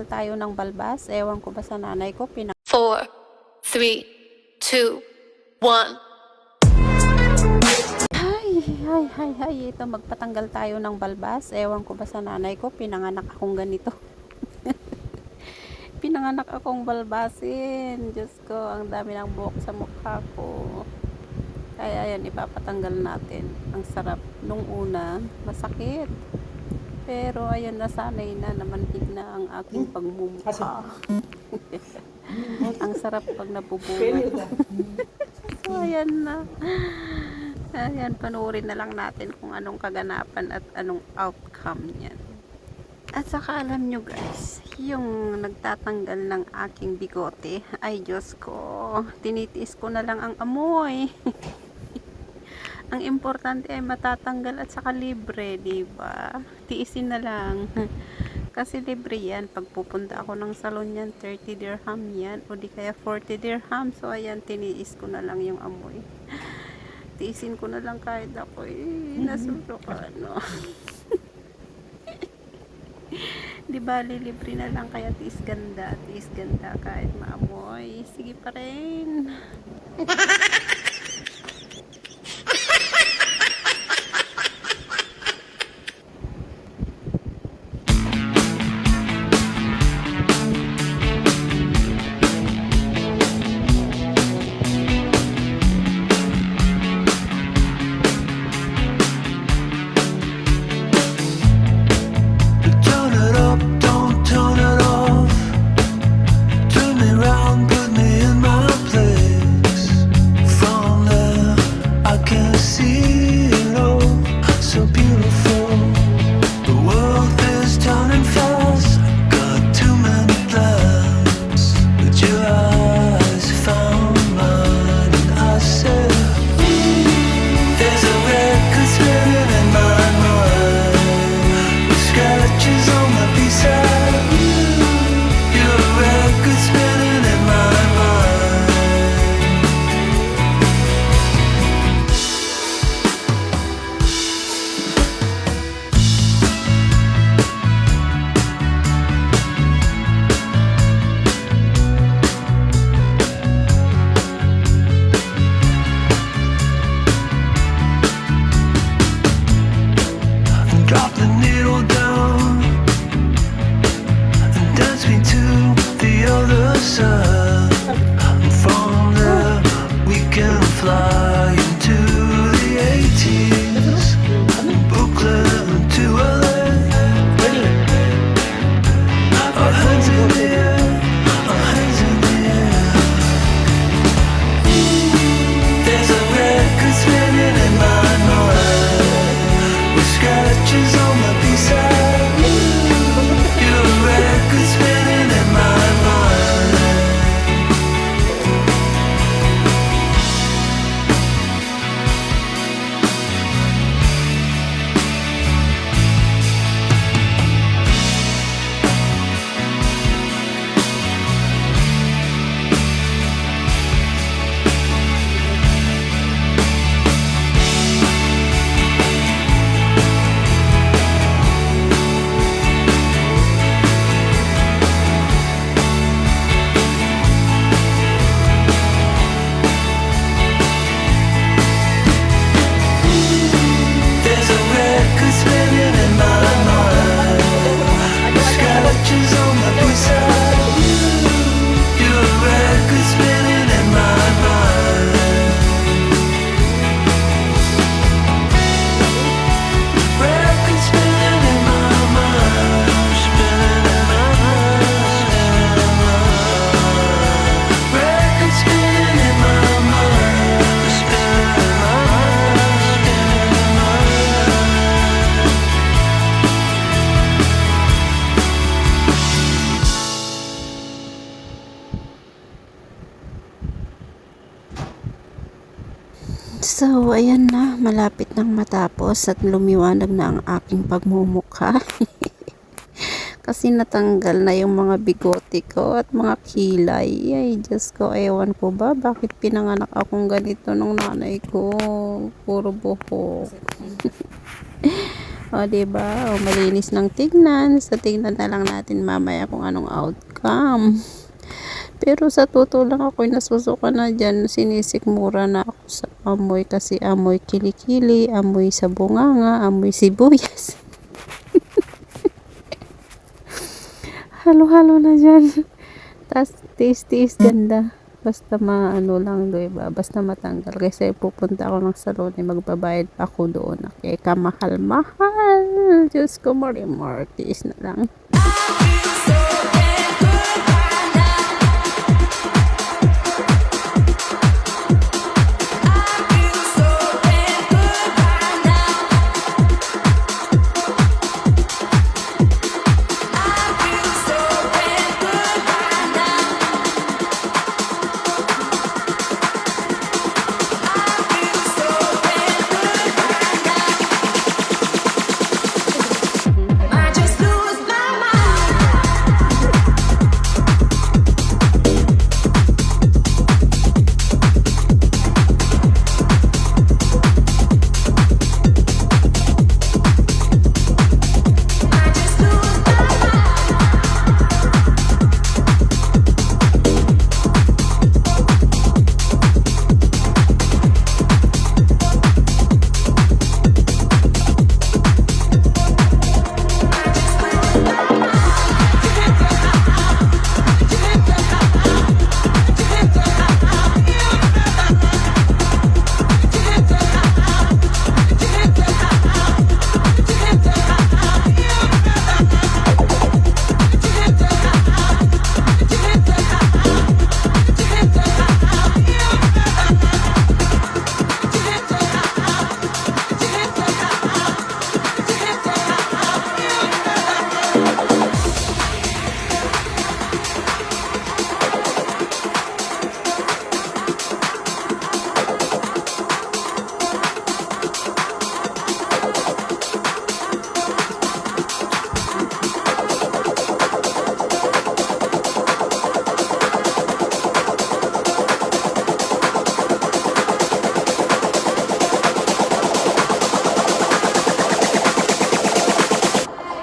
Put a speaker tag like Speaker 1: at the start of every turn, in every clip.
Speaker 1: Tayo ng balbas. Ewan ko ba sa nanay ko.
Speaker 2: 4, 3, 2, 1.
Speaker 1: Hay. Ito, magpatanggal tayo ng balbas. Ewan ko ba sa nanay ko. Pinanganak akong ganito. Pinanganak akong balbasin. Diyos ko, ang dami ng buhok sa mukha ko. Kaya ayan, ipapatanggal natin. Ang sarap. Nung una, masakit. Pero ayan, nasanay na, namanhid na ang aking pagmumukha. Ang sarap pag napupuna. So ayan na. Ayan, panoorin na lang natin kung anong kaganapan at anong outcome niyan. At saka alam nyo guys, yung nagtatanggal ng aking bigote, ay Diyos ko, tinitiis ko na lang ang amoy. Ang importante ay matatanggal at saka libre, diba? Tiisin na lang. Kasi libre yan. Pag pupunta ako ng salon yan, 30 dirham yan. O di kaya 40 dirham. So ayan, tiniis ko na lang yung amoy. Tiisin ko na lang kahit ako nasusukan, no? Di ba, libre na lang, kaya tiis ganda kahit maamoy. Sige pa rin.
Speaker 3: Turn it up, don't turn it off. Turn me round, put me in my place. From there, I can see it all. So beautiful. The world is turning fast. Got too many plans. But your eyes found mine, and I said, there's a record spinning in my mind. Scratches on my B-side. You're a record spinning in my mind. Drop the needle down and dance me to the other side. And from there we can fly into the 80s. Brooklyn to LA. Our hands in the air, our hands in the air. There's a record spinning in my mind. With scratches on my B-side. You're a record spinning in my mind. There's a record spinning in my mind. Scratches on my B-side. You're a record spinning in my mind. Record spinning in my mind. Spinning in my mind. Record spinning in my mind. Spinning in my mind. Spinning in my mind.
Speaker 1: So, ayan na. Malapit nang matapos at lumiwanag na ang aking pagmumukha. Kasi natanggal na yung mga bigote ko at mga kilay. Ay, Diyos ko, ewan ko ba? Bakit pinanganak akong ganito ng nanay ko? Puro buhok. O, diba? O, malinis ng tignan. So, tignan na lang natin mamaya kung anong outcome. Pero sa totoo lang ako'y nasusuka na dyan. Sinisikmura na ako sa amoy kasi amoy kilikili, amoy sabunganga, amoy sibuyas. Halo-halo na dyan. Tapos, taste ganda. Basta maano lang, diba? Basta matanggal. Kasi pupunta ako ng salon, magbabayad pa ako doon. Kaya kamahal-mahal. Diyos ko, Martis na lang.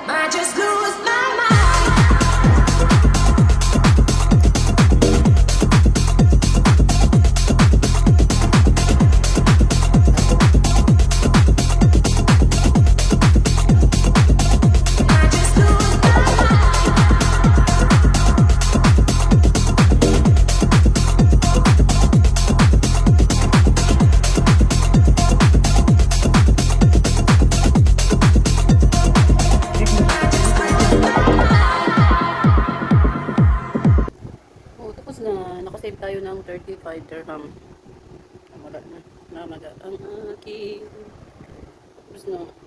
Speaker 2: I just lose my mind. I just lose my mind. I just lose my mind. I just lose my mind.
Speaker 1: Oh, tapos na. Nakasave tayo ng 35 dirham. Wala na. Namaga ang aking. Tapos na.